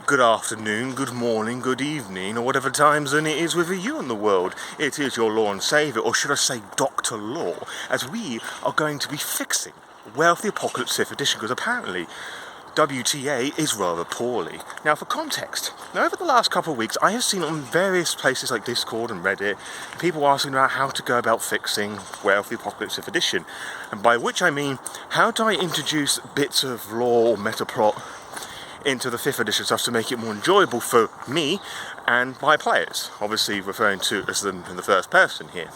Good afternoon, good morning, good evening, or whatever time zone it is with you in the world. It is your Law and Saviour, or should I say Dr. Law, as we are going to be fixing Werewolf the Apocalypse 5th edition, because apparently WTA is rather poorly. Now, for context, over the last couple of weeks, I have seen on various places like Discord and Reddit, people asking about how to go about fixing Werewolf the Apocalypse 5th edition, and by which I mean, how do I introduce bits of lore or meta plot into the 5th edition stuff to make it more enjoyable for me and my players, obviously referring to as them in the first person here.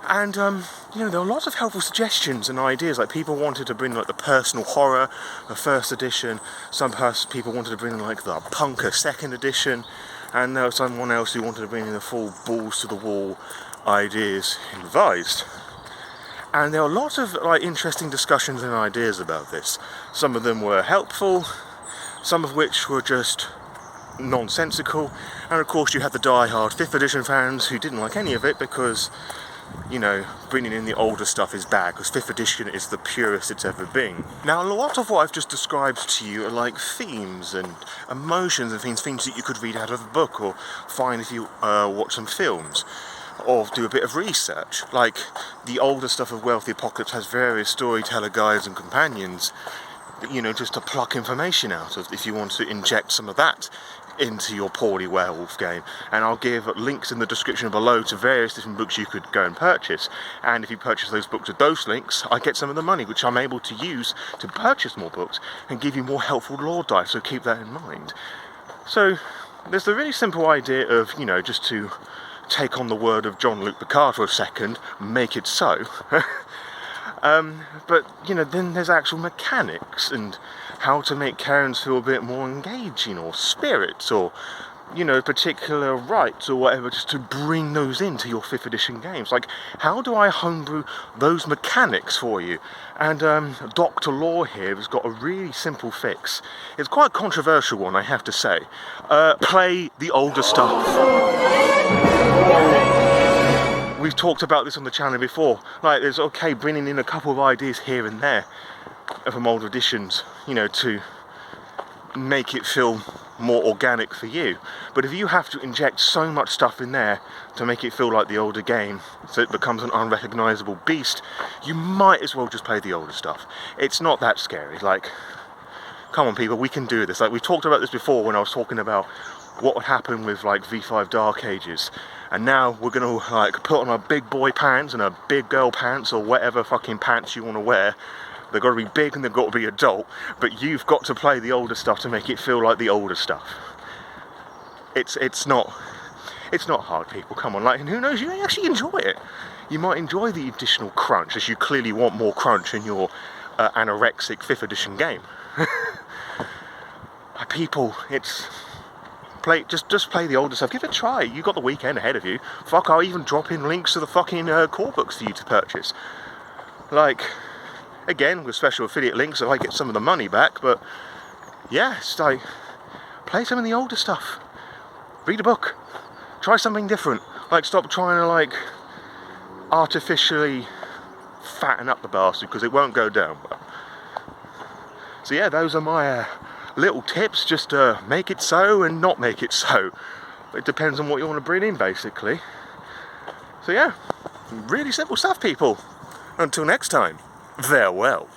And there were lots of helpful suggestions and ideas. Like, people wanted to bring like the personal horror of 1st edition, some people wanted to bring in like the punker 2nd edition, and there was someone else who wanted to bring in the full balls to the wall ideas in revised. And there were lots of like interesting discussions and ideas about this. Some of them were helpful, some of which were just nonsensical, and of course you had the die-hard 5th edition fans who didn't like any of it because, bringing in the older stuff is bad, because 5th edition is the purest it's ever been. Now, a lot of what I've just described to you are like themes and emotions and things that you could read out of a book or find if you watch some films or do a bit of research. Like, the older stuff of Werewolf the Apocalypse has various storyteller guides and companions, just to pluck information out of if you want to inject some of that into your poorly werewolf game. And I'll give links in the description below to various different books you could go and purchase, and if you purchase those books with those links, I get some of the money which I'm able to use to purchase more books and give you more helpful lore dice, so keep that in mind. So there's the really simple idea of, just to take on the word of Jean-Luc Picard for a second, make it so. But then there's actual mechanics and how to make Cairns feel a bit more engaging, or spirits, or particular rites or whatever, just to bring those into your 5th edition games. Like, how do I homebrew those mechanics for you? And Dr. Law here has got a really simple fix. It's quite a controversial one, I have to say. Play the older stuff. We've talked about this on the channel before. Like, there's bringing in a couple of ideas here and there from older editions, to make it feel more organic for you. But if you have to inject so much stuff in there to make it feel like the older game, so it becomes an unrecognisable beast, you might as well just play the older stuff. It's not that scary. Like, come on people, we can do this. Like, we talked about this before when I was talking about what would happen with like V5 Dark Ages. And now we're going to like put on our big boy pants and our big girl pants, or whatever fucking pants you want to wear. They've got to be big and they've got to be adult, but you've got to play the older stuff to make it feel like the older stuff. It's not hard, people, come on. Like, and who knows, you may actually enjoy it. You might enjoy the additional crunch, as you clearly want more crunch in your anorexic 5th edition game. People, just play the older stuff. Give it a try. You've got the weekend ahead of you. Fuck, I'll even drop in links to the fucking core books for you to purchase. Like, again, with special affiliate links, so I get some of the money back. But yeah, it's like, play some of the older stuff. Read a book. Try something different. Like, stop trying to like artificially fatten up the bastard, because it won't go down. So yeah, those are my little tips, just to make it so and not make it so. It depends on what you want to bring in, basically. So yeah, really simple stuff, people. Until next time, farewell.